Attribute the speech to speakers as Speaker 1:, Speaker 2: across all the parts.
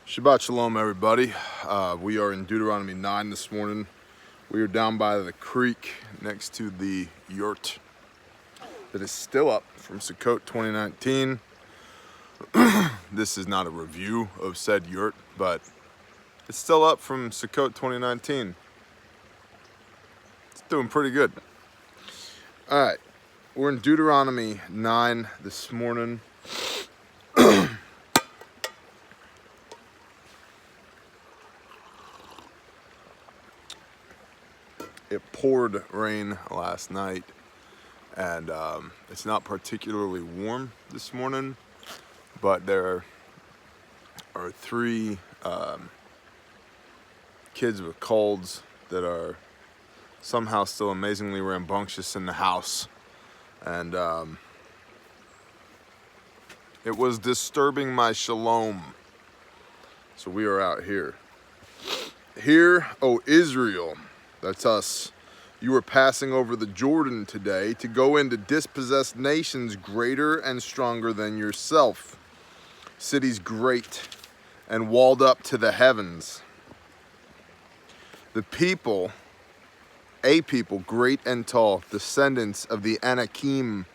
Speaker 1: Shabbat Shalom, everybody. We are in Deuteronomy 9 this morning. We are down by the creek next to the yurt that is still up from Sukkot 2019. This is not a review of said yurt, but it's still up from Sukkot 2019. It's doing pretty good. All right, we're in Deuteronomy 9 this morning. It poured rain last night, and it's not particularly warm this morning, but there are three kids with colds that are somehow still amazingly rambunctious in the house, and it was disturbing my shalom. So we are out here. Hear, O Israel, that's us. You are passing over the Jordan today to go in to dispossess nations greater and stronger than yourself, cities great and walled up to the heavens. The people, a people great and tall, descendants of the Anakim,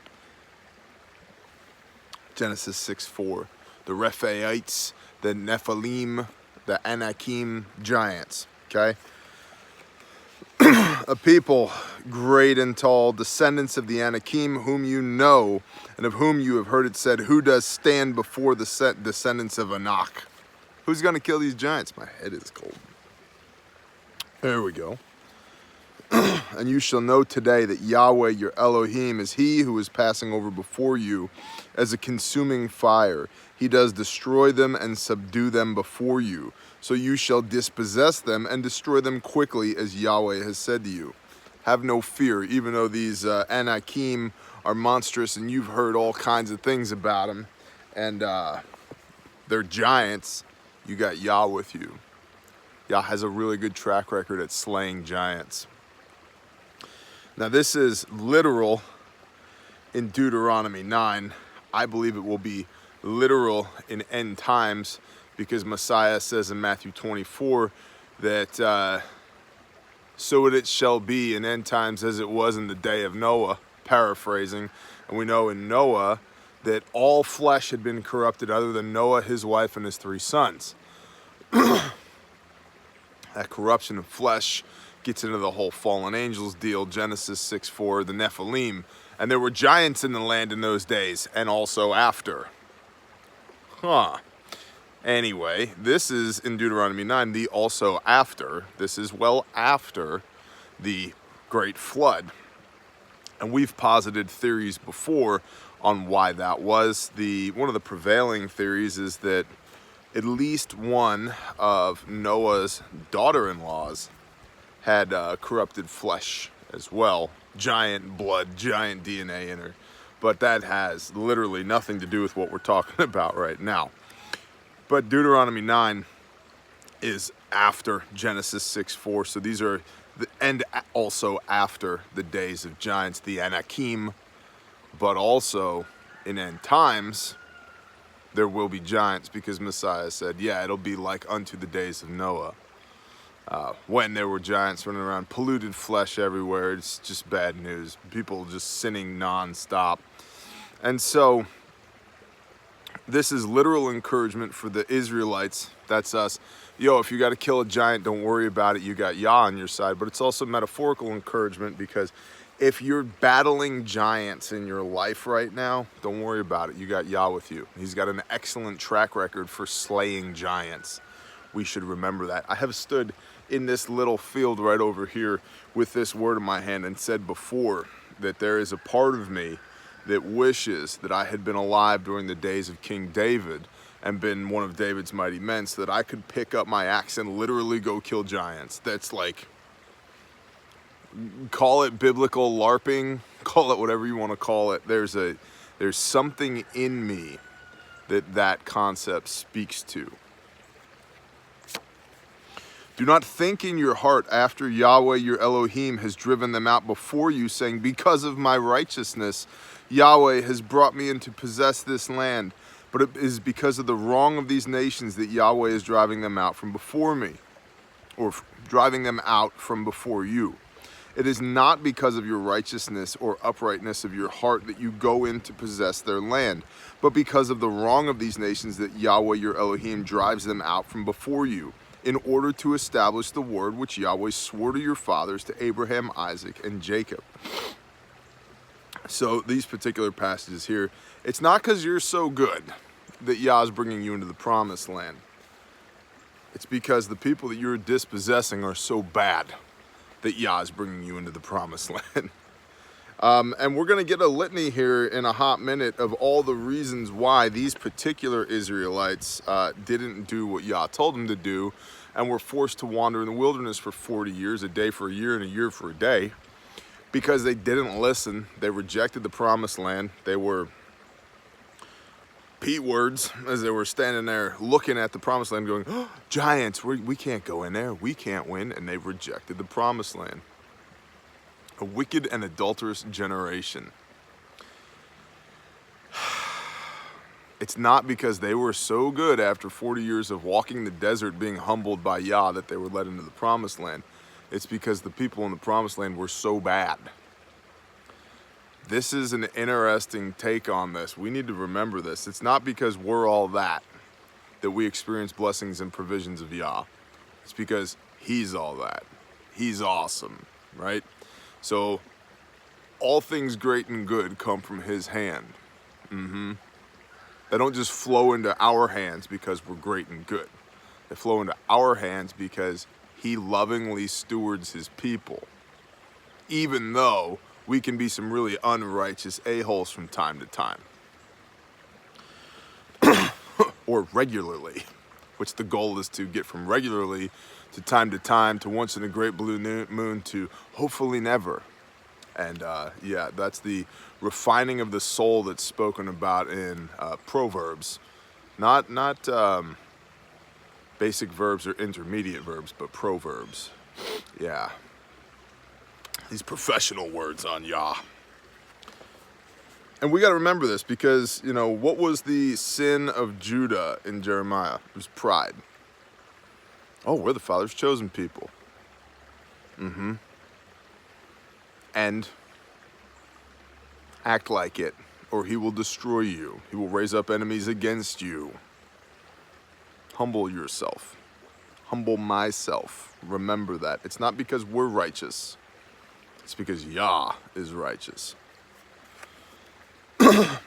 Speaker 1: Genesis 6:4, the Rephaites, the Nephilim, the Anakim giants, okay? A people great and tall, descendants of the Anakim, whom you know, and of whom you have heard it said, who does stand before the descendants of Anak? Who's going to kill these giants? My head is cold. There we go. And you shall know today that Yahweh your Elohim is he who is passing over before you as a consuming fire. He does destroy them and subdue them before you. So you shall dispossess them and destroy them quickly, as Yahweh has said to you. Have no fear, even though these Anakim are monstrous and you've heard all kinds of things about them, and they're giants. You got Yah with you. Yah has a really good track record at slaying giants. Now this is literal in Deuteronomy 9. I believe it will be literal in end times, because Messiah says in Matthew 24 that so it shall be in end times as it was in the day of Noah, paraphrasing. And we know in Noah that all flesh had been corrupted other than Noah, his wife, and his 3 sons. That corruption of flesh gets into the whole fallen angels deal, Genesis 6:4, the Nephilim. And there were giants in the land in those days, and also after. Anyway, this is in Deuteronomy 9, the also after. This is well after the great flood. And we've posited theories before on why that was. One of the prevailing theories is that at least one of Noah's daughter-in-laws had corrupted flesh as well. Giant blood, giant DNA in her. But that has literally nothing to do with what we're talking about right now. But Deuteronomy 9 is after Genesis 6:4. So these are and also after the days of giants, the Anakim. But also in end times, there will be giants, because Messiah said, yeah, it'll be like unto the days of Noah. When there were giants running around, polluted flesh everywhere. It's just bad news. People just sinning nonstop. And so this is literal encouragement for the Israelites. That's us. Yo, if you got to kill a giant, don't worry about it. You got Yah on your side. But it's also metaphorical encouragement, because if you're battling giants in your life right now, don't worry about it. You got Yah with you. He's got an excellent track record for slaying giants. We should remember that. I have stood in this little field right over here with this word in my hand and said before that there is a part of me that wishes that I had been alive during the days of King David and been one of David's mighty men, so that I could pick up my axe and literally go kill giants. That's like, call it biblical LARPing, call it whatever you want to call it. There's something in me that concept speaks to. Do not think in your heart after Yahweh your Elohim has driven them out before you, saying, because of my righteousness, Yahweh has brought me in to possess this land. but it is because of the wrong of these nations that Yahweh is driving them out from before me, or driving them out from before you. It is not because of your righteousness or uprightness of your heart that you go in to possess their land, but because of the wrong of these nations that Yahweh your Elohim drives them out from before you, in order to establish the word which Yahweh swore to your fathers, to Abraham, Isaac, and Jacob. So these particular passages here, it's not because you're so good that Yah is bringing you into the promised land. It's because the people that you're dispossessing are so bad that Yah is bringing you into the promised land. And we're going to get a litany here in a hot minute of all the reasons why these particular Israelites didn't do what Yah told them to do, and were forced to wander in the wilderness for 40 years, a day for a year and a year for a day, because they didn't listen. They rejected the promised land. They were Pete words as they were standing there looking at the promised land going, oh, giants, we can't go in there, we can't win, and they rejected the promised land. A wicked and adulterous generation. It's not because they were so good after 40 years of walking the desert being humbled by Yah that they were led into the promised land. It's because the people in the promised land were so bad. This is an interesting take on this. We need to remember this. It's not because we're all that we experience blessings and provisions of Yah. It's because He's all that. He's awesome, right? So all things great and good come from His hand. They don't just flow into our hands because we're great and good. They flow into our hands because He lovingly stewards His people. Even though we can be some really unrighteous a-holes from time to time. Or regularly, which the goal is to get from regularly to time to once in a great blue moon to hopefully never. And yeah, that's the refining of the soul that's spoken about in Proverbs. Not basic verbs or intermediate verbs, but proverbs. Yeah. These professional words on Yah. And we got to remember this because, you know, what was the sin of Judah in Jeremiah? It was pride. Oh, we're the Father's chosen people. And act like it, or He will destroy you. He will raise up enemies against you. Humble yourself. Humble myself. Remember that. It's not because we're righteous. It's because Yah is righteous.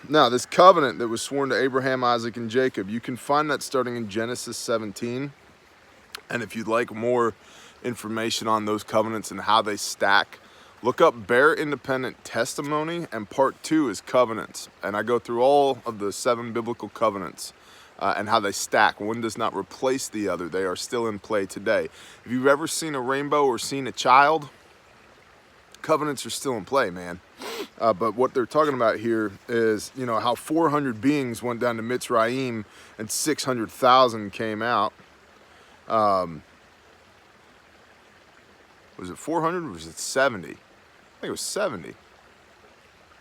Speaker 1: Now, this covenant that was sworn to Abraham, Isaac, and Jacob, you can find that starting in Genesis 17. And if you'd like more information on those covenants and how they stack, look up Bear Independent Testimony, and part 2 is covenants. And I go through all of the 7 biblical covenants and how they stack. One does not replace the other. They are still in play today. If you've ever seen a rainbow or seen a child, covenants are still in play, man. But what they're talking about here is, you know, how 400 beings went down to Mitzrayim and 600,000 came out. Was it 400 or was it 70? I think it was 70.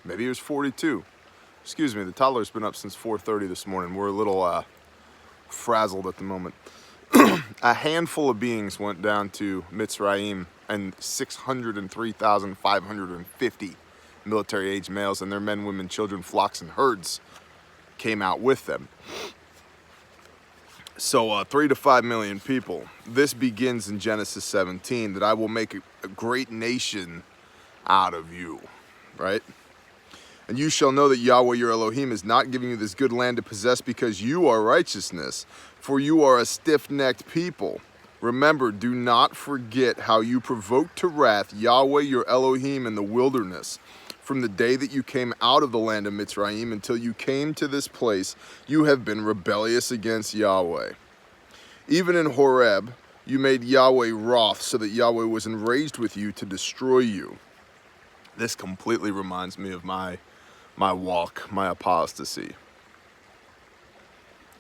Speaker 1: Maybe it was 42. Excuse me, the toddler's been up since 4:30 this morning. We're a little frazzled at the moment. A handful of beings went down to Mitzrayim, and 603,550 military-age males and their men, women, children, flocks, and herds came out with them. So 3 to 5 million people. This begins in Genesis 17, that I will make a great nation out of you, right? And you shall know that Yahweh your Elohim is not giving you this good land to possess because you are righteousness, for you are a stiff-necked people. Remember, do not forget how you provoked to wrath Yahweh your Elohim in the wilderness. From the day that you came out of the land of Mitzrayim until you came to this place, you have been rebellious against Yahweh. Even in Horeb, you made Yahweh wroth, so that Yahweh was enraged with you to destroy you. This completely reminds me of my walk, my apostasy.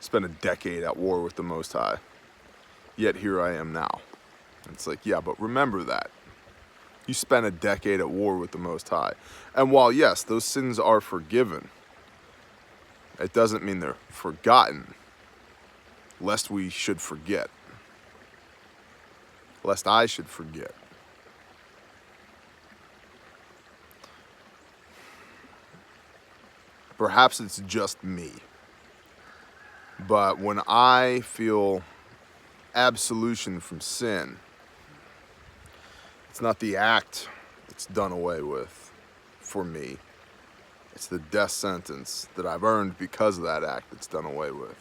Speaker 1: Spent a decade at war with the Most High. Yet here I am now. It's like, yeah, but remember that. You spent a decade at war with the Most High. And while, yes, those sins are forgiven, It doesn't mean they're forgotten, lest we should forget, lest I should forget. Perhaps it's just me, but when I feel absolution from sin, it's not the act that's done away with for me. It's the death sentence that I've earned because of that act that's done away with.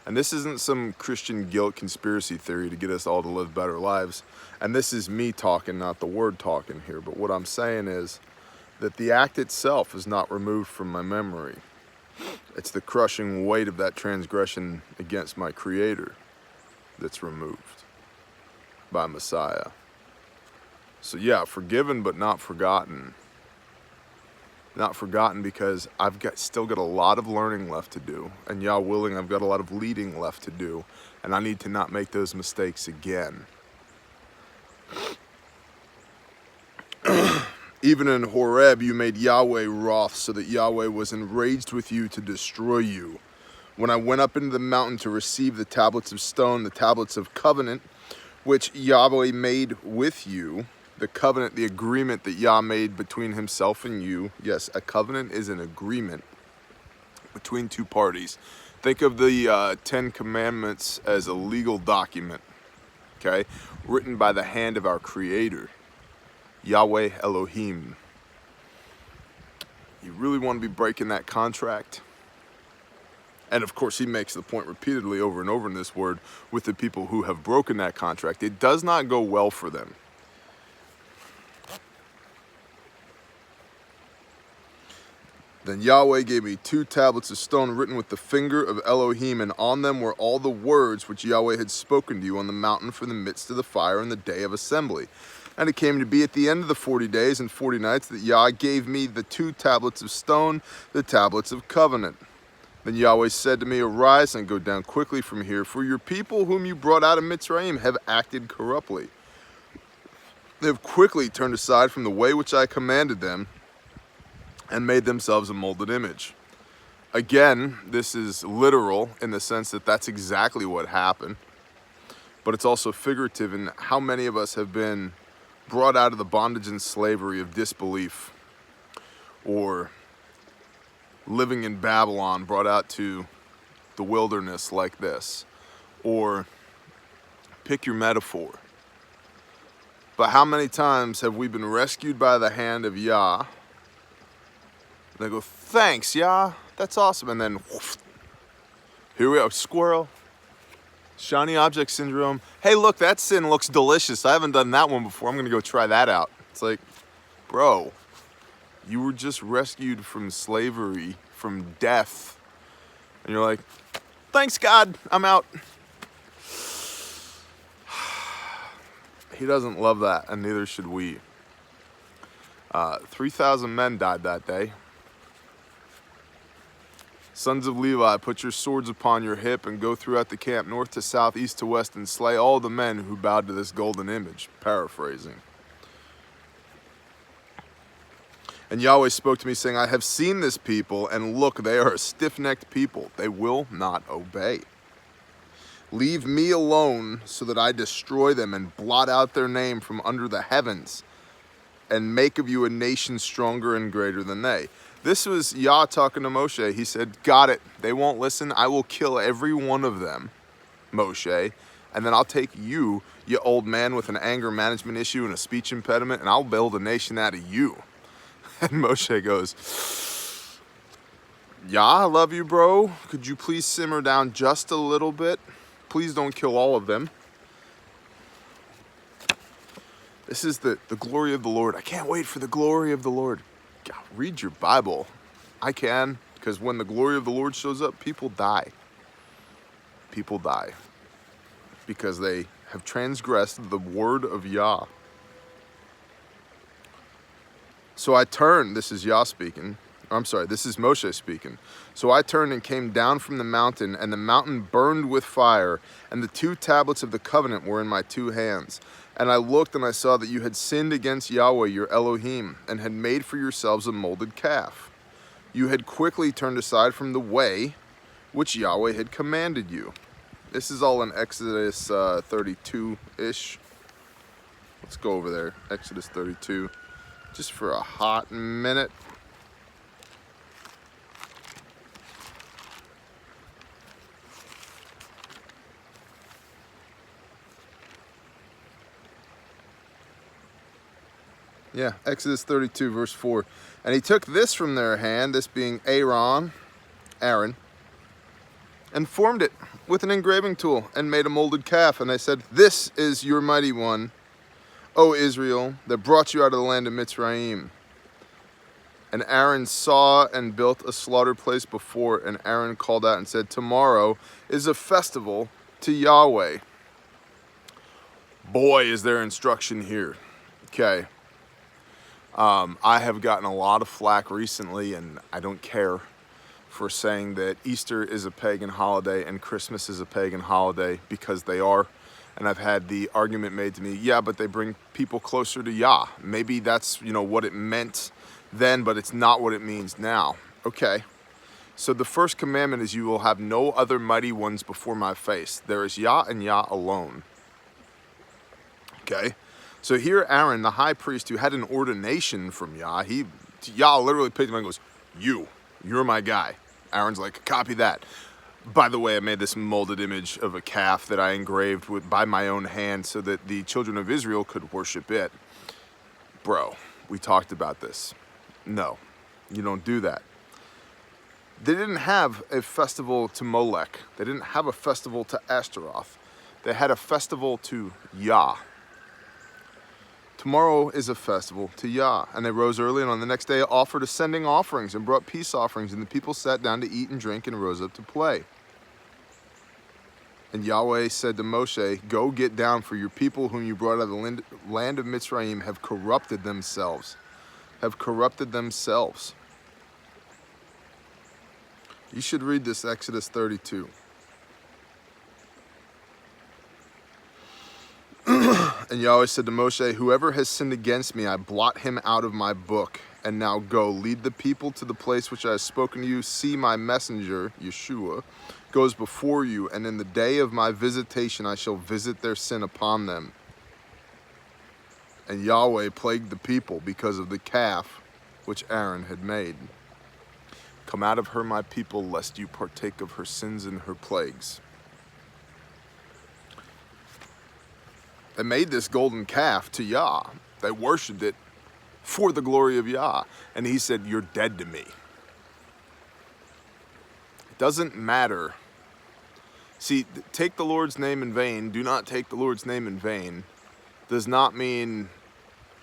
Speaker 1: And this isn't some Christian guilt conspiracy theory to get us all to live better lives. And this is me talking, not the word talking here. But what I'm saying is that the act itself is not removed from my memory. It's the crushing weight of that transgression against my Creator that's removed by Messiah. So yeah, forgiven but not forgotten. Not forgotten because I've still got a lot of learning left to do, and Yah willing, I've got a lot of leading left to do, and I need to not make those mistakes again. Even in Horeb, you made Yahweh wroth, so that Yahweh was enraged with you to destroy you. When I went up into the mountain to receive the tablets of stone, the tablets of covenant, which Yahweh made with you, the covenant, the agreement that Yah made between himself and you. Yes, a covenant is an agreement between two parties. Think of the 10 Commandments as a legal document, okay? Written by the hand of our Creator, Yahweh Elohim. You really want to be breaking that contract? And of course, he makes the point repeatedly over and over in this word with the people who have broken that contract. It does not go well for them. Then Yahweh gave me 2 tablets of stone written with the finger of Elohim, and on them were all the words which Yahweh had spoken to you on the mountain from the midst of the fire in the day of assembly. And it came to be at the end of the 40 days and 40 nights that Yah gave me the 2 tablets of stone, the tablets of covenant. Then Yahweh said to me, arise and go down quickly from here, for your people whom you brought out of Mitzrayim have acted corruptly. They have quickly turned aside from the way which I commanded them, and made themselves a molded image. Again, this is literal in the sense that that's exactly what happened, but it's also figurative in how many of us have been brought out of the bondage and slavery of disbelief, or living in Babylon, brought out to the wilderness like this, or pick your metaphor. But how many times have we been rescued by the hand of Yah? They go, thanks, Yah, that's awesome. And then, whoosh, here we are, squirrel, shiny object syndrome. Hey, look, that sin looks delicious. I haven't done that one before. I'm going to go try that out. It's like, bro, you were just rescued from slavery, from death. And you're like, thanks, God, I'm out. He doesn't love that, and neither should we. 3,000 men died that day. Sons of Levi, put your swords upon your hip and go throughout the camp, north to south, east to west, and slay all the men who bowed to this golden image. Paraphrasing. And Yahweh spoke to me, saying, I have seen this people, and look, they are a stiff-necked people. They will not obey. Leave me alone so that I destroy them and blot out their name from under the heavens, and make of you a nation stronger and greater than they. This was Yah talking to Moshe. He said, got it. They won't listen. I will kill every one of them, Moshe. And then I'll take you, you old man with an anger management issue and a speech impediment, and I'll build a nation out of you. And Moshe goes, Yah, I love you, bro. Could you please simmer down just a little bit? Please don't kill all of them. This is the glory of the Lord. I can't wait for the glory of the Lord. God, read your Bible. I can, because when the glory of the Lord shows up, people die. People die because they have transgressed the word of Yah. So I turned, this is Yah speaking. I'm sorry, this is Moshe speaking. So I turned and came down from the mountain, and the mountain burned with fire, and the 2 tablets of the covenant were in my 2 hands. And I looked, and I saw that you had sinned against Yahweh, your Elohim, and had made for yourselves a molded calf. you had quickly turned aside from the way which Yahweh had commanded you. This is all in Exodus 32-ish. Let's go over there, Exodus 32, just for a hot minute. Yeah, Exodus 32, verse 4. And he took this from their hand, this being Aaron, and formed it with an engraving tool and made a molded calf. And they said, this is your mighty one, O Israel, that brought you out of the land of Mitzrayim. And Aaron saw and built a slaughter place before it. And Aaron called out and said, tomorrow is a festival to Yahweh. Boy, is there instruction here. Okay. I have gotten a lot of flack recently, and I don't care, for saying that Easter is a pagan holiday and Christmas is a pagan holiday, because they are. And I've had the argument made to me, yeah, but they bring people closer to Yah. Maybe that's, what it meant then, but it's not what it means now. Okay. So the first commandment is, you will have no other mighty ones before my face. There is Yah and Yah alone. Okay. So here Aaron, the high priest, who had an ordination from Yah, Yah literally picked him and goes, you're my guy. Aaron's like, copy that. By the way, I made this molded image of a calf that I engraved by my own hand so that the children of Israel could worship it. Bro, we talked about this. No, you don't do that. They didn't have a festival to Molech. They didn't have a festival to Ashtaroth. They had a festival to Yah. Tomorrow is a festival to Yah. And they rose early, and on the next day offered ascending offerings and brought peace offerings. And the people sat down to eat and drink and rose up to play. And Yahweh said to Moshe, go get down, for your people whom you brought out of the land of Mitzrayim have corrupted themselves. You should read this Exodus 32. And Yahweh said to Moshe, whoever has sinned against me, I blot him out of my book. And now go, lead the people to the place which I have spoken to you. See, my messenger, Yeshua, goes before you, and in the day of my visitation I shall visit their sin upon them. And Yahweh plagued the people because of the calf which Aaron had made. Come out of her, my people, lest you partake of her sins and her plagues. They made this golden calf to Yah. They worshipped it for the glory of Yah. And he said, you're dead to me. It doesn't matter. See, take the Lord's name in vain. Do not take the Lord's name in vain. Does not mean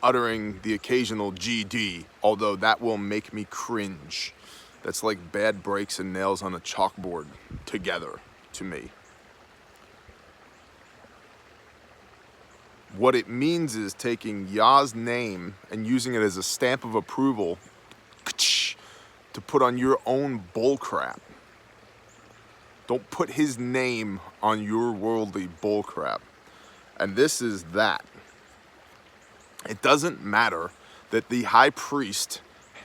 Speaker 1: uttering the occasional GD, although that will make me cringe. That's like bad breaks and nails on a chalkboard together to me. What it means is taking Yah's name and using it as a stamp of approval to put on your own bullcrap. Don't put his name on your worldly bullcrap. And this is that. It doesn't matter that the high priest,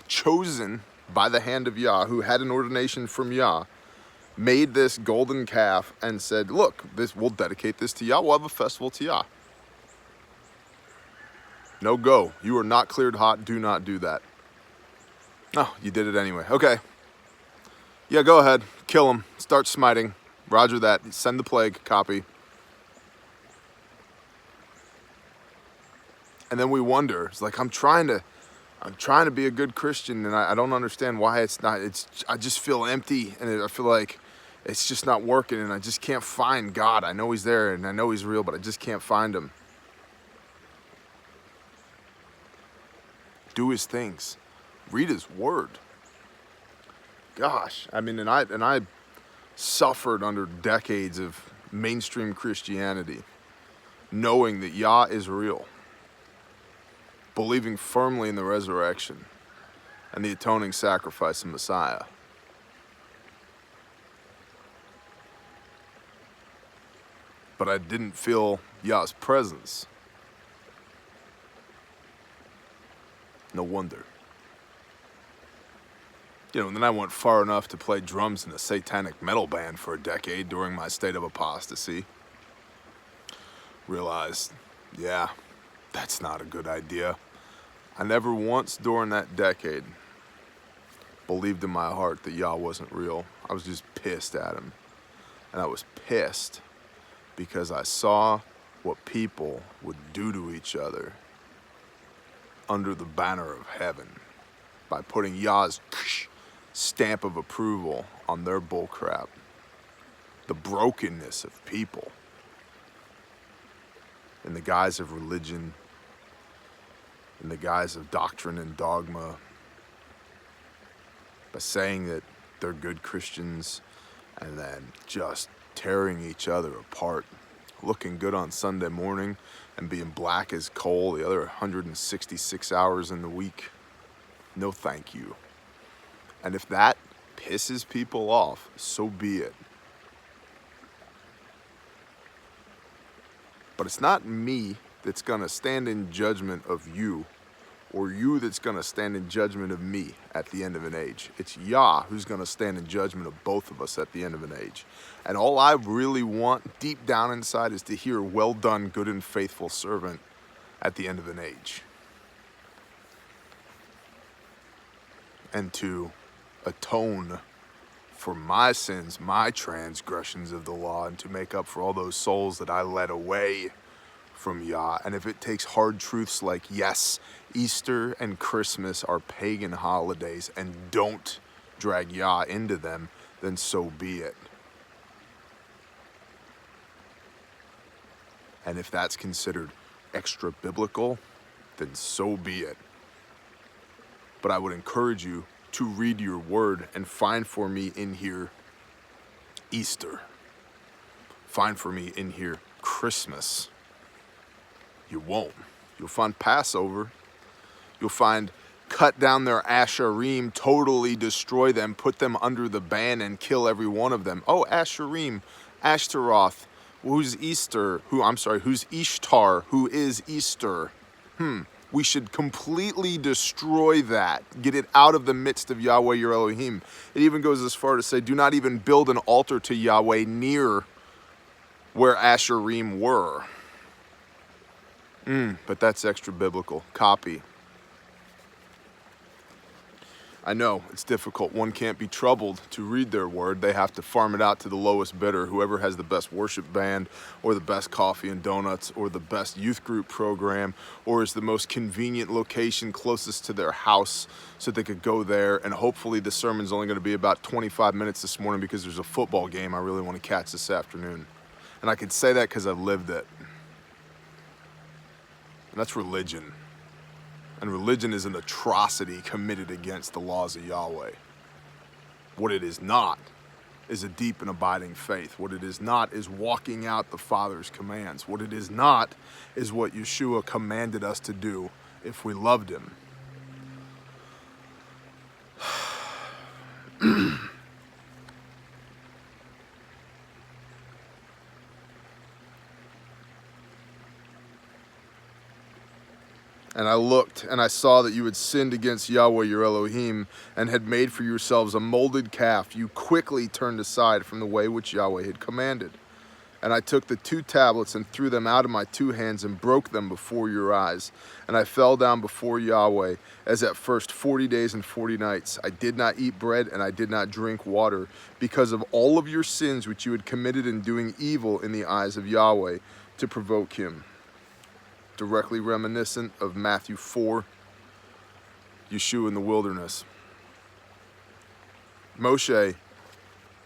Speaker 1: chosen by the hand of Yah, who had an ordination from Yah, made this golden calf and said, look, we'll dedicate this to Yah. We'll have a festival to Yah. No go. You are not cleared hot. Do not do that. Oh, you did it anyway. Okay. Yeah, go ahead. Kill him. Start smiting. Roger that. Send the plague. Copy. And then we wonder. It's like, I'm trying to be a good Christian, and I don't understand why it's not. I just feel empty, and I feel like it's just not working, and I just can't find God. I know he's there, and I know he's real, but I just can't find him. Do his things. Read his word. Gosh, I mean, and I suffered under decades of mainstream Christianity, knowing that Yah is real, believing firmly in the resurrection and the atoning sacrifice of Messiah. But I didn't feel Yah's presence. No wonder. And then I went far enough to play drums in a satanic metal band for a decade during my state of apostasy. Realized, yeah, that's not a good idea. I never once during that decade believed in my heart that Yah wasn't real. I was just pissed at him. And I was pissed because I saw what people would do to each other under the banner of heaven by putting Yah's stamp of approval on their bullcrap. The brokenness of people in the guise of religion, in the guise of doctrine and dogma, by saying that they're good Christians and then just tearing each other apart, looking good on Sunday morning and being black as coal the other 166 hours in the week. No thank you. And if that pisses people off, so be it. But it's not me that's gonna stand in judgment of you, or you that's gonna stand in judgment of me at the end of an age. It's Yah who's gonna stand in judgment of both of us at the end of an age. And all I really want deep down inside is to hear, well done, good and faithful servant, at the end of an age. And to atone for my sins, my transgressions of the law, and to make up for all those souls that I led away from Yah. And if it takes hard truths like, yes, Easter and Christmas are pagan holidays and don't drag Yah into them, then so be it. And if that's considered extra biblical, then so be it. But I would encourage you to read your word and find for me in here Easter. Find for me in here Christmas. You won't. You'll find Passover. You'll find cut down their Asherim, totally destroy them, put them under the ban and kill every one of them. Oh, Asherim, Ashtaroth, who's Easter? Who's Ishtar? Who is Easter? We should completely destroy that. Get it out of the midst of Yahweh your Elohim. It even goes as far to say, do not even build an altar to Yahweh near where Asherim were. But that's extra biblical. Copy. I know, it's difficult. One can't be troubled to read their word. They have to farm it out to the lowest bidder, whoever has the best worship band, or the best coffee and donuts, or the best youth group program, or is the most convenient location closest to their house so they could go there. And hopefully the sermon's only going to be about 25 minutes this morning because there's a football game I really want to catch this afternoon. And I can say that because I've lived it. And that's religion. And religion is an atrocity committed against the laws of Yahweh. What it is not is a deep and abiding faith. What it is not is walking out the Father's commands. What it is not is what Yeshua commanded us to do if we loved him. And I looked, and I saw that you had sinned against Yahweh your Elohim, and had made for yourselves a molded calf. You quickly turned aside from the way which Yahweh had commanded. And I took the 2 tablets and threw them out of my 2 hands and broke them before your eyes. And I fell down before Yahweh, as at first 40 days and 40 nights. I did not eat bread, and I did not drink water, because of all of your sins which you had committed in doing evil in the eyes of Yahweh, to provoke him. Directly reminiscent of Matthew 4, Yeshua in the wilderness. Moshe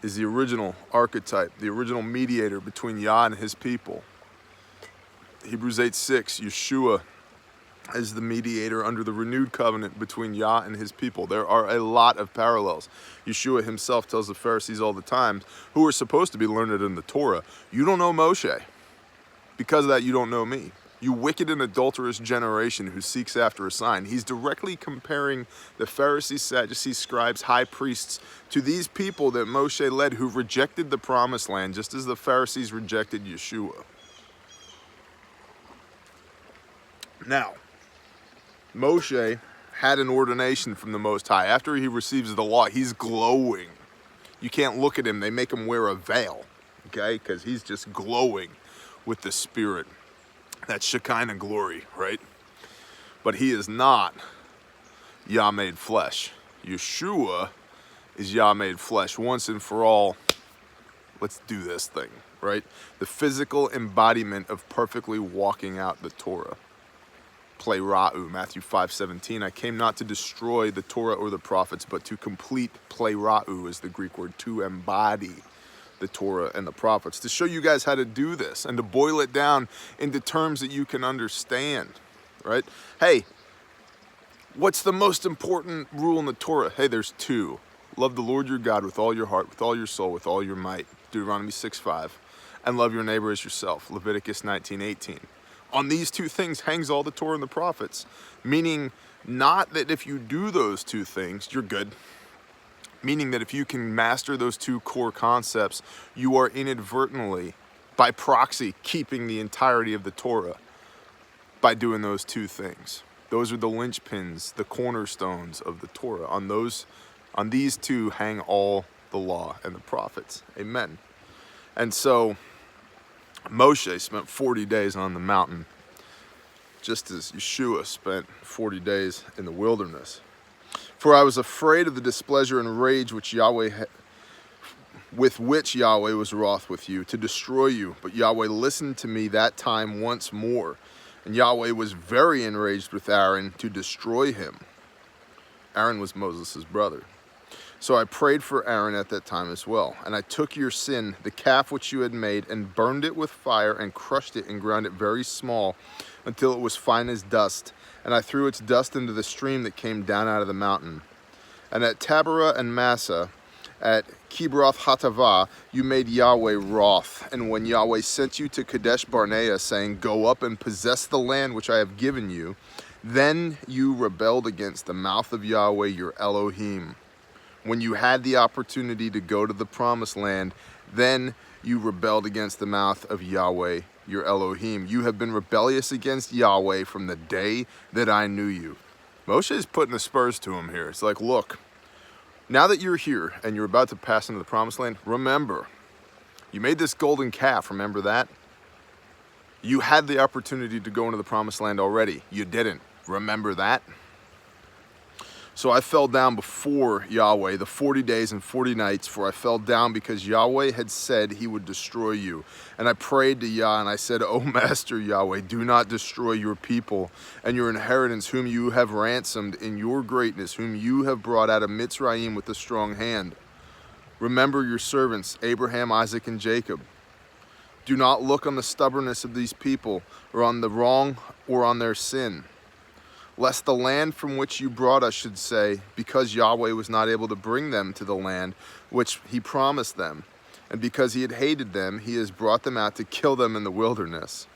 Speaker 1: is the original archetype, the original mediator between Yah and his people. Hebrews 8:6, Yeshua is the mediator under the renewed covenant between Yah and his people. There are a lot of parallels. Yeshua himself tells the Pharisees all the time, who are supposed to be learned in the Torah, you don't know Moshe. Because of that, you don't know me. You wicked and adulterous generation who seeks after a sign. He's directly comparing the Pharisees, Sadducees, scribes, high priests to these people that Moshe led who rejected the promised land, just as the Pharisees rejected Yeshua. Now, Moshe had an ordination from the Most High. After he receives the law, he's glowing. You can't look at him. They make him wear a veil, okay? Because he's just glowing with the Spirit. That Shekinah glory, right? But he is not Yah made flesh. Yeshua is Yah made flesh. Once and for all, let's do this thing, right? The physical embodiment of perfectly walking out the Torah. Plera'u, Matthew 5:17. I came not to destroy the Torah or the prophets, but to complete. Plera'u is the Greek word, to embody the Torah and the prophets, to show you guys how to do this and to boil it down into terms that you can understand, right? Hey, what's the most important rule in the Torah? Hey, there's two. Love the Lord your God with all your heart, with all your soul, with all your might. Deuteronomy 6:5. And love your neighbor as yourself. Leviticus 19:18. On these two things hangs all the Torah and the prophets. Meaning not that if you do those two things, you're good. Meaning that if you can master those two core concepts, you are inadvertently, by proxy, keeping the entirety of the Torah by doing those two things. Those are the linchpins, the cornerstones of the Torah. On these two hang all the law and the prophets. Amen. And so Moshe spent 40 days on the mountain, just as Yeshua spent 40 days in the wilderness. For I was afraid of the displeasure and rage with which Yahweh was wroth with you, to destroy you. But Yahweh listened to me that time once more. And Yahweh was very enraged with Aaron to destroy him. Aaron was Moses' brother. So I prayed for Aaron at that time as well. And I took your sin, the calf which you had made, and burned it with fire, and crushed it, and ground it very small, until it was fine as dust. And I threw its dust into the stream that came down out of the mountain. And at Taberah and Massa, at Kibroth Hatavah, you made Yahweh wroth. And when Yahweh sent you to Kadesh Barnea, saying, go up and possess the land which I have given you, then you rebelled against the mouth of Yahweh your Elohim. When you had the opportunity to go to the promised land, then you rebelled against the mouth of Yahweh your Elohim. You have been rebellious against Yahweh from the day that I knew you. Moshe is putting the spurs to him here. It's like, look, now that you're here and you're about to pass into the promised land, remember, you made this golden calf, remember that? You had the opportunity to go into the promised land already. You didn't. Remember that? So I fell down before Yahweh the 40 days and 40 nights, for I fell down because Yahweh had said he would destroy you. And I prayed to Yah, and I said, O Master Yahweh, do not destroy your people and your inheritance, whom you have ransomed in your greatness, whom you have brought out of Mitzrayim with a strong hand. Remember your servants, Abraham, Isaac, and Jacob. Do not look on the stubbornness of these people, or on the wrong, or on their sin, lest the land from which you brought us should say, because Yahweh was not able to bring them to the land which he promised them, and because he had hated them, he has brought them out to kill them in the wilderness.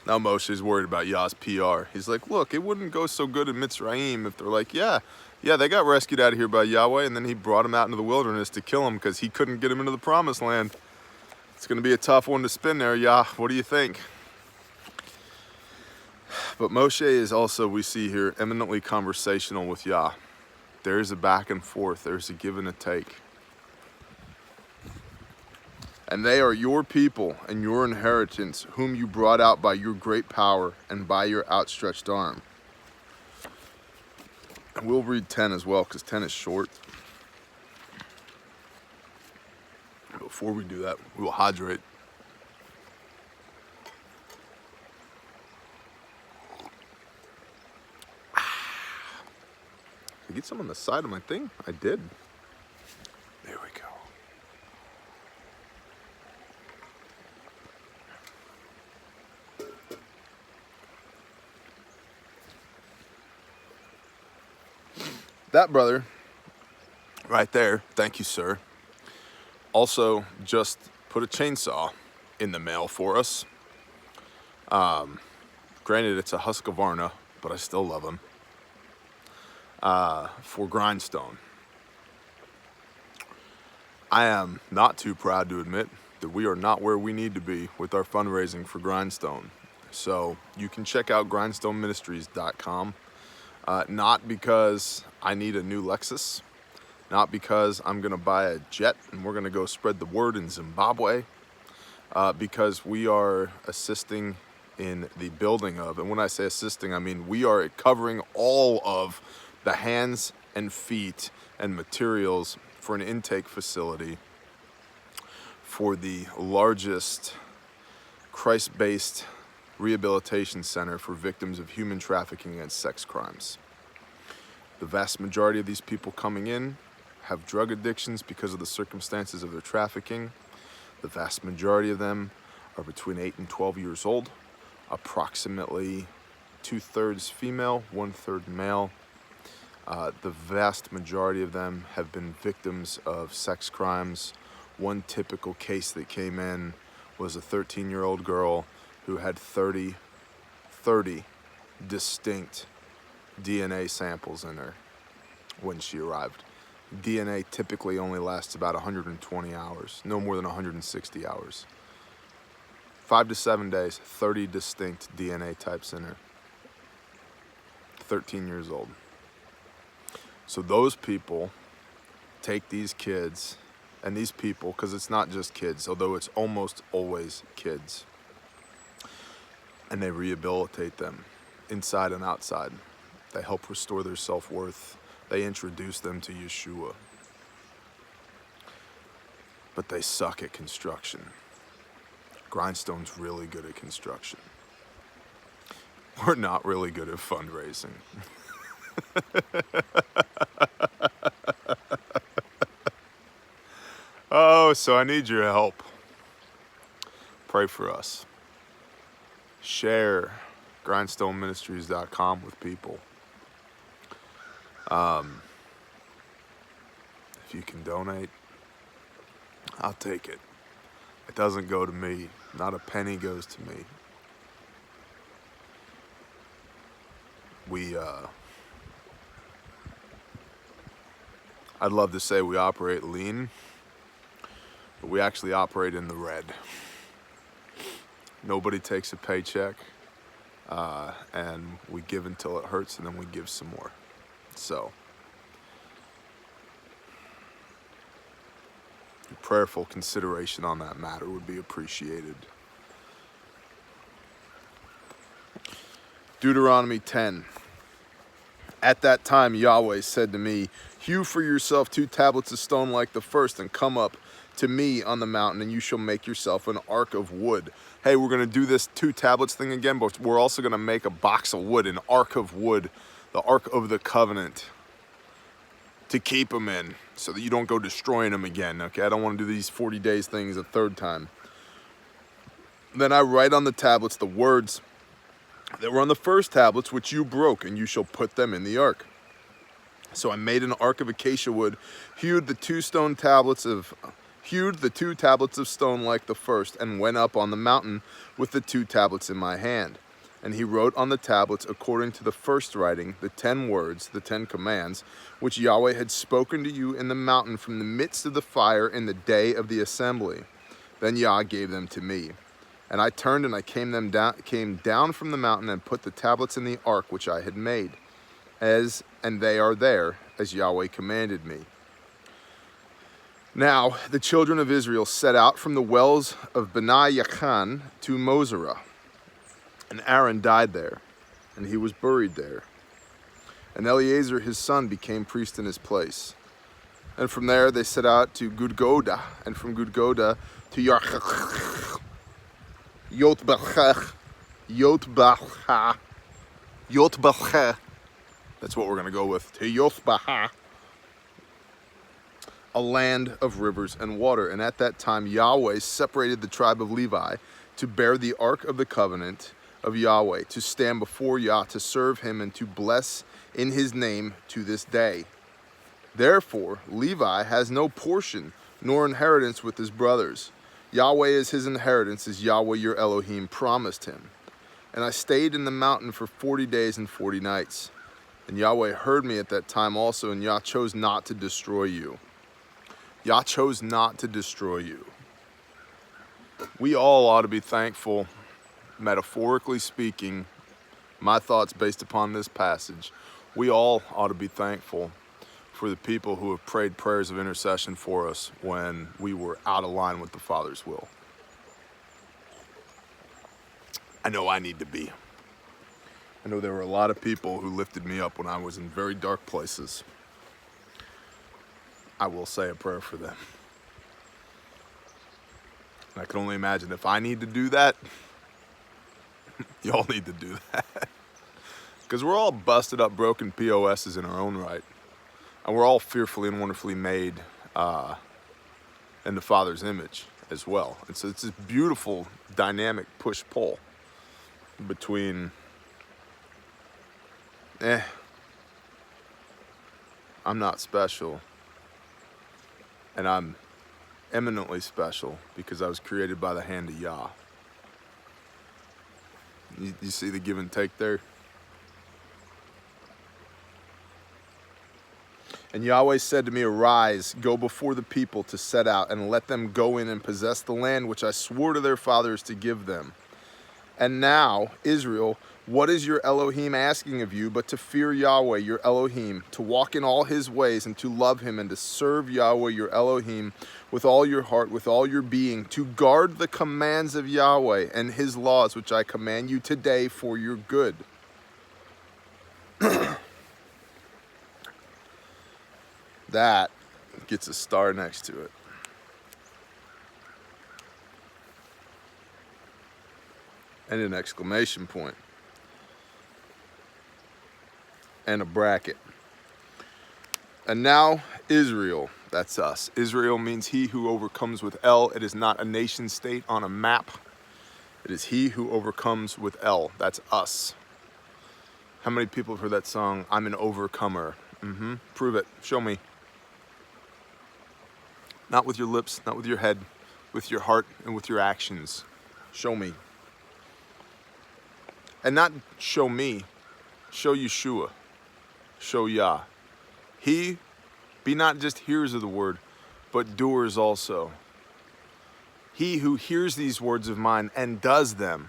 Speaker 1: Now Moshe's worried about Yah's PR. He's like, look, it wouldn't go so good in Mitzrayim if they're like, yeah, they got rescued out of here by Yahweh, and then he brought them out into the wilderness to kill them because he couldn't get them into the promised land. It's going to be a tough one to spin there, Yah. What do you think? But Moshe is also, we see here, eminently conversational with Yah. There's a back and forth. There's a give and a take. And they are your people and your inheritance, whom you brought out by your great power and by your outstretched arm. And we'll read 10 as well, because 10 is short. Before we do that, we will hydrate. I get some on the side of my thing? I did. There we go. That brother right there, thank you, sir, also just put a chainsaw in the mail for us. Granted, it's a Husqvarna, but I still love him. For Grindstone. I am not too proud to admit that we are not where we need to be with our fundraising for Grindstone. So you can check out grindstoneministries.com. Not because I need a new Lexus, not because I'm going to buy a jet and we're going to go spread the word in Zimbabwe, because we are assisting in the building of, and when I say assisting, I mean we are covering all of the hands and feet and materials for an intake facility for the largest Christ-based rehabilitation center for victims of human trafficking and sex crimes. The vast majority of these people coming in have drug addictions because of the circumstances of their trafficking. The vast majority of them are between 8 and 12 years old, approximately 2/3 female, 1/3 male. The vast majority of them have been victims of sex crimes. One typical case that came in was a 13-year-old girl who had 30 distinct DNA samples in her when she arrived. DNA typically only lasts about 120 hours, no more than 160 hours. 5 to 7 days, 30 distinct DNA types in her. 13 years old. So those people take these kids, and these people, because it's not just kids, although it's almost always kids, and they rehabilitate them inside and outside. They help restore their self-worth. They introduce them to Yeshua. But they suck at construction. Grindstone's really good at construction. We're not really good at fundraising. Oh, so I need your help. Pray for us. Share grindstoneministries.com with people. If you can donate, I'll take it. It doesn't go to me. Not a penny goes to me. I'd love to say we operate lean, but we actually operate in the red. Nobody takes a paycheck, and we give until it hurts, and then we give some more. So, your prayerful consideration on that matter would be appreciated. Deuteronomy 10. At that time Yahweh said to me, hew for yourself 2 tablets of stone like the first, and come up to me on the mountain, and you shall make yourself an ark of wood. Hey, we're going to do this 2 tablets thing again, but we're also going to make a box of wood, an ark of wood, the Ark of the Covenant, to keep them in, so that you don't go destroying them again, okay? I don't want to do these 40 days things a third time. Then I write on the tablets the words that were on the first tablets, which you broke, and you shall put them in the ark. So I made an ark of acacia wood, hewed the 2 tablets of stone like the first, and went up on the mountain with the 2 tablets in my hand. And he wrote on the tablets, according to the first writing, the 10 words, the 10 commands, which Yahweh had spoken to you in the mountain from the midst of the fire in the day of the assembly. Then Yah gave them to me. And I turned and I came down from the mountain and put the tablets in the ark which I had made, and they are there, as Yahweh commanded me. Now the children of Israel set out from the wells of Beni Yachan to Mosera, and Aaron died there, and he was buried there. And Eleazar his son became priest in his place. And from there they set out to Gudgoda, and from Gudgoda to Yotbachah. That's what we're going to go with. To Yotbachah, a land of rivers and water. And at that time Yahweh separated the tribe of Levi to bear the ark of the covenant of Yahweh, to stand before Yah, to serve him, and to bless in his name to this day. Therefore Levi has no portion nor inheritance with his brothers. Yahweh is his inheritance, as Yahweh your Elohim promised him. And I stayed in the mountain for 40 days and 40 nights. And Yahweh heard me at that time also, and Yah chose not to destroy you. Yah chose not to destroy you. We all ought to be thankful metaphorically speaking, my thoughts based upon this passage, we all ought to be thankful for the people who have prayed prayers of intercession for us when we were out of line with the Father's will. I know I need to be. I know there were a lot of people who lifted me up when I was in very dark places. I will say a prayer for them. And I can only imagine if I need to do that, y'all need to do that. Because we're all busted up, broken POSs in our own right. And we're all fearfully and wonderfully made in the Father's image as well. And so it's this beautiful dynamic push-pull between, I'm not special, and I'm eminently special because I was created by the hand of Yah. You see the give and take there? And Yahweh said to me, arise, go before the people to set out, and let them go in and possess the land which I swore to their fathers to give them. And now, Israel, what is your Elohim asking of you but to fear Yahweh your Elohim, to walk in all his ways, and to love him, and to serve Yahweh your Elohim with all your heart, with all your being, to guard the commands of Yahweh and his laws which I command you today for your good. That gets a star next to it. And an exclamation point. And a bracket. And now Israel, that's us. Israel means he who overcomes with El. It is not a nation state on a map. It is he who overcomes with El. That's us. How many people have heard that song, I'm an overcomer? Prove it. Show me. Not with your lips, not with your head, with your heart and with your actions. Show me. And not show me, show Yeshua, show Yah. He, be not just hearers of the word, but doers also. He who hears these words of mine and does them,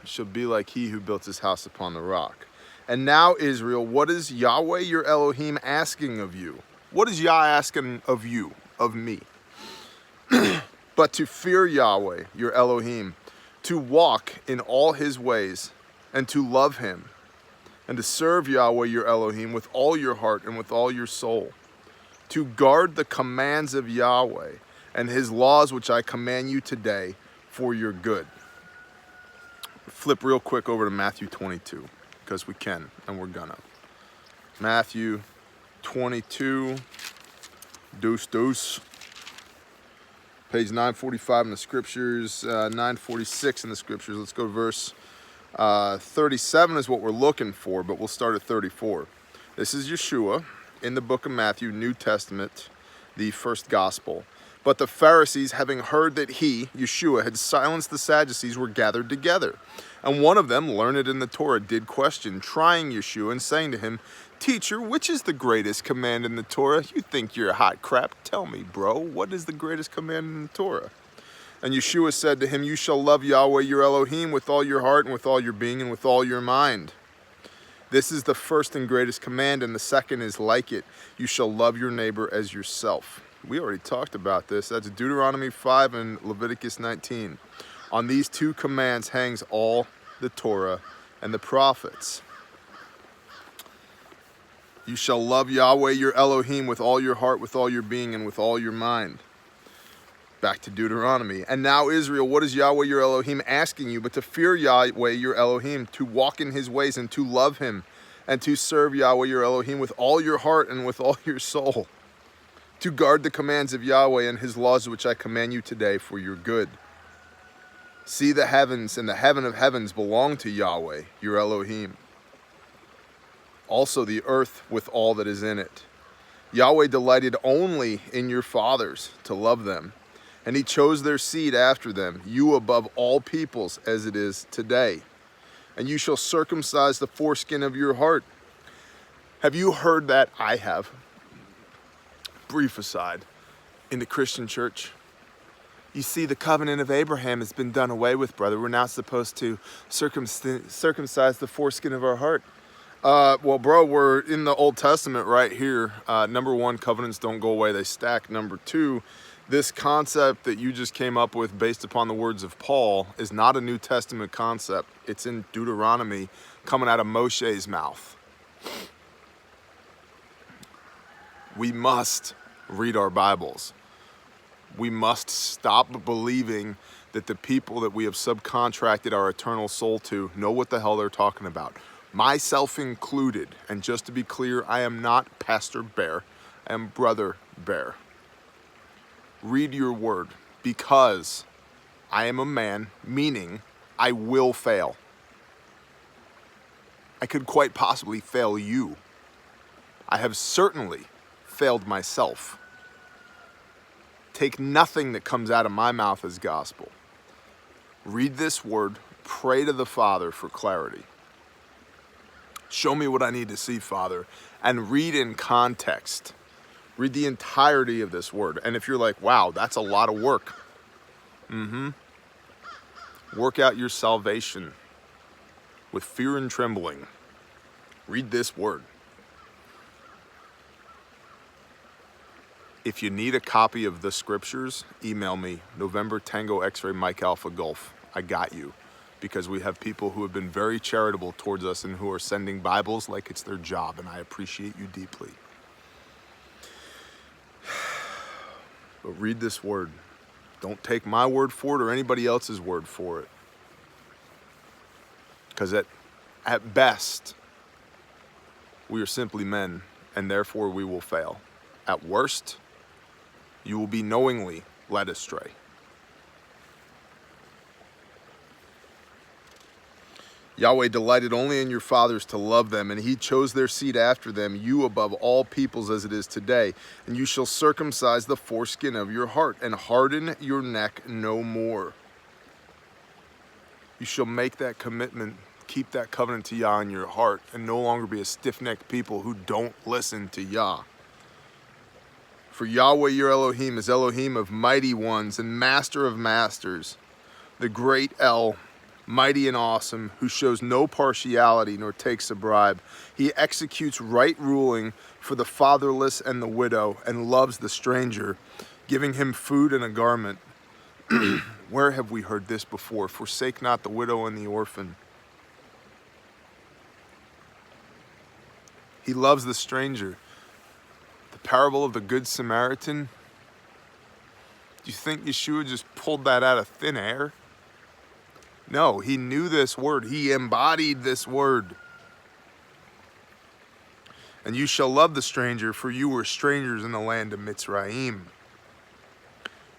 Speaker 1: shall be like he who built his house upon the rock. And now, Israel, what is Yahweh your Elohim asking of you? What is Yah asking of you, of me? But to fear Yahweh, your Elohim, to walk in all his ways, and to love him, and to serve Yahweh, your Elohim, with all your heart and with all your soul, to guard the commands of Yahweh and his laws which I command you today for your good. Flip real quick over to Matthew 22, because we can, and we're gonna. Matthew 22, deuce, page 945 in the scriptures, 946 in the scriptures. Let's go to verse 37 is what we're looking for, but we'll start at 34. This is Yeshua in the book of Matthew, New Testament, the first gospel. But the Pharisees, having heard that he, Yeshua, had silenced the Sadducees, were gathered together. And one of them, learned in the Torah, did question, trying Yeshua and saying to him, Teacher, which is the greatest command in the Torah? You think you're hot crap. Tell me, bro, what is the greatest command in the Torah? And Yeshua said to him, You shall love Yahweh your Elohim with all your heart and with all your being and with all your mind. This is the first and greatest command, and the second is like it. You shall love your neighbor as yourself. We already talked about this. That's Deuteronomy 5 and Leviticus 19. On these two commands hangs all the Torah and the prophets. You shall love Yahweh your Elohim with all your heart, with all your being, and with all your mind. Back to Deuteronomy. And now, Israel, what is Yahweh your Elohim asking you but to fear Yahweh your Elohim, to walk in his ways and to love him, and to serve Yahweh your Elohim with all your heart and with all your soul, to guard the commands of Yahweh and his laws which I command you today for your good. See, the heavens and the heaven of heavens belong to Yahweh your Elohim. Also the earth with all that is in it. Yahweh delighted only in your fathers to love them, and he chose their seed after them, you above all peoples as it is today. And you shall circumcise the foreskin of your heart. Have you heard that? I have. Brief aside, in the Christian church, You see, the covenant of Abraham has been done away with, brother. We're now supposed to circumcise the foreskin of our heart. Well, bro, we're in the Old Testament right here. Number one, covenants don't go away, they stack. Number two, this concept that you just came up with based upon the words of Paul is not a New Testament concept. It's in Deuteronomy, coming out of Moshe's mouth. We must read our Bibles. We must stop believing that the people that we have subcontracted our eternal soul to know what the hell they're talking about. Myself included. And just to be clear, I am not Pastor Bear. I am Brother Bear. Read your word, because I am a man, meaning I will fail. I could quite possibly fail you. I have certainly failed myself. Take nothing that comes out of my mouth as gospel. Read this word, pray to the Father for clarity. Show me what I need to see, Father, and read in context. Read the entirety of this word. And if you're like, wow, that's a lot of work. Work out your salvation with fear and trembling. Read this word. If you need a copy of the scriptures, email me, November Tango X-Ray Mike Alpha Golf. I got you. Because we have people who have been very charitable towards us and who are sending Bibles like it's their job, and I appreciate you deeply. But read this word. Don't take my word for it or anybody else's word for it. Because at best, we are simply men, and therefore we will fail. At worst, you will be knowingly led astray. Yahweh delighted only in your fathers to love them, and he chose their seed after them, you above all peoples as it is today. And you shall circumcise the foreskin of your heart, and harden your neck no more. You shall make that commitment, keep that covenant to Yah in your heart, and no longer be a stiff-necked people who don't listen to Yah. For Yahweh your Elohim is Elohim of mighty ones and master of masters, the great El, mighty and awesome, who shows no partiality nor takes a bribe. He executes right ruling for the fatherless and the widow, and loves the stranger, giving him food and a garment. Where have we heard this before? Forsake not the widow and the orphan. He loves the stranger. The parable of the Good Samaritan. Do you think Yeshua just pulled that out of thin air? No, he knew this word. He embodied this word. And you shall love the stranger, for you were strangers in the land of Mitzrayim.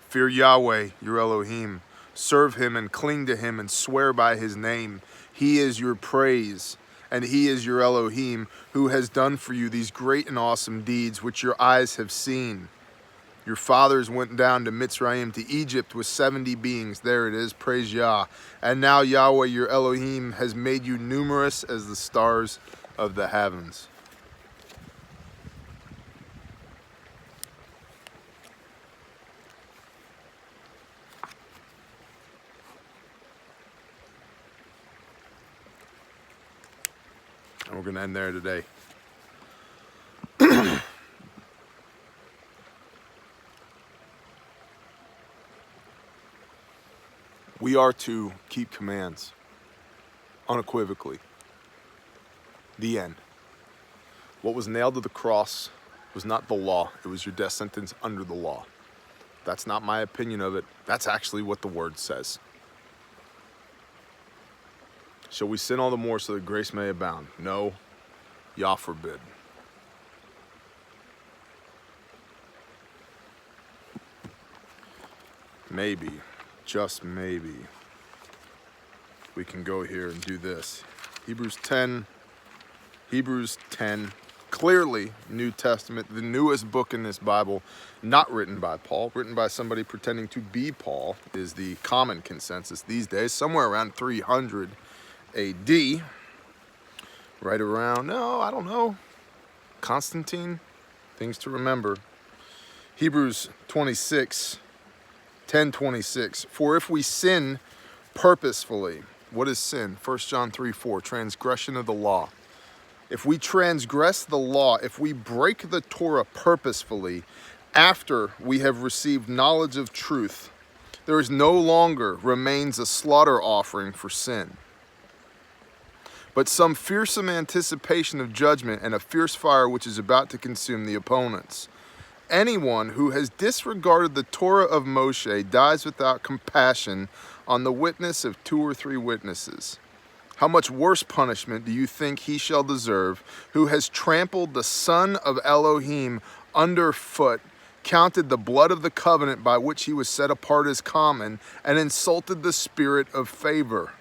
Speaker 1: Fear Yahweh, your Elohim. Serve him and cling to him and swear by his name. He is your praise, and he is your Elohim, who has done for you these great and awesome deeds which your eyes have seen. Your fathers went down to Mitzrayim, to Egypt, with 70 beings. There it is, praise Yah. And now Yahweh, your Elohim, has made you numerous as the stars of the heavens. And we're going to end there today. We are to keep commands, unequivocally. The end. What was nailed to the cross was not the law. It was your death sentence under the law. That's not my opinion of it. That's actually what the word says. Shall we sin all the more so that grace may abound? No, Yah forbid. Maybe, just maybe, we can go here and do this. Hebrews 10, clearly New Testament, the newest book in this Bible, not written by Paul, written by somebody pretending to be Paul, is the common consensus these days, somewhere around 300 AD, right around, no, I don't know, Constantine, things to remember. Hebrews 26, 10:26. For if we sin purposefully, what is sin? 1 John 3:4, transgression of the law. If we transgress the law, if we break the Torah purposefully after we have received knowledge of truth, there is no longer remains a slaughter offering for sin, but some fearsome anticipation of judgment and a fierce fire which is about to consume the opponents. Anyone who has disregarded the Torah of Moshe dies without compassion on the witness of 2 or 3 witnesses. How much worse punishment do you think he shall deserve who has trampled the Son of Elohim underfoot, counted the blood of the covenant by which he was set apart as common, and insulted the spirit of favor?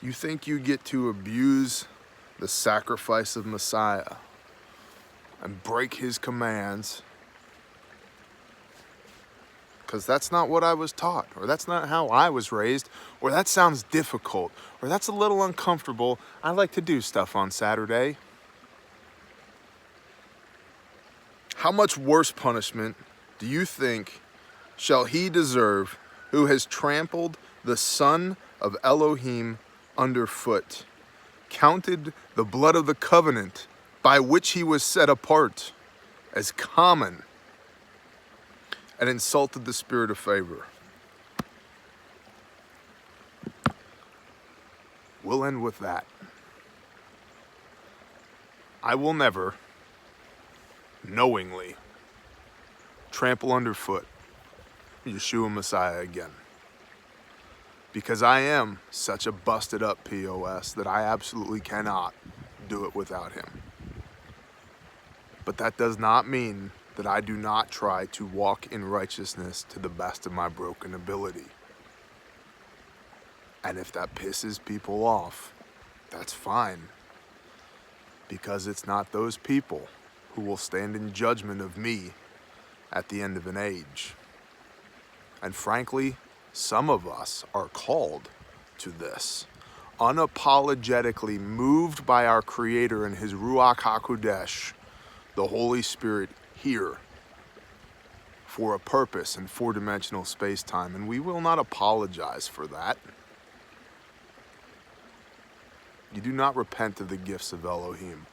Speaker 1: You think you get to abuse the sacrifice of Messiah and break his commands, because that's not what I was taught, or that's not how I was raised, or that sounds difficult, or that's a little uncomfortable. I like to do stuff on Saturday. How much worse punishment do you think shall he deserve who has trampled the Son of Elohim underfoot, counted the blood of the covenant by which he was set apart as common, and insulted the spirit of favor? We'll end with that. I will never knowingly trample underfoot Yeshua Messiah again, because I am such a busted up POS that I absolutely cannot do it without him. But that does not mean that I do not try to walk in righteousness to the best of my broken ability. And if that pisses people off, that's fine, because it's not those people who will stand in judgment of me at the end of an age. And frankly, some of us are called to this, unapologetically moved by our Creator and his Ruach HaKodesh, the Holy Spirit, here for a purpose in 4-dimensional space-time, and we will not apologize for that. You do not repent of the gifts of Elohim.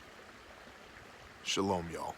Speaker 1: Shalom, y'all.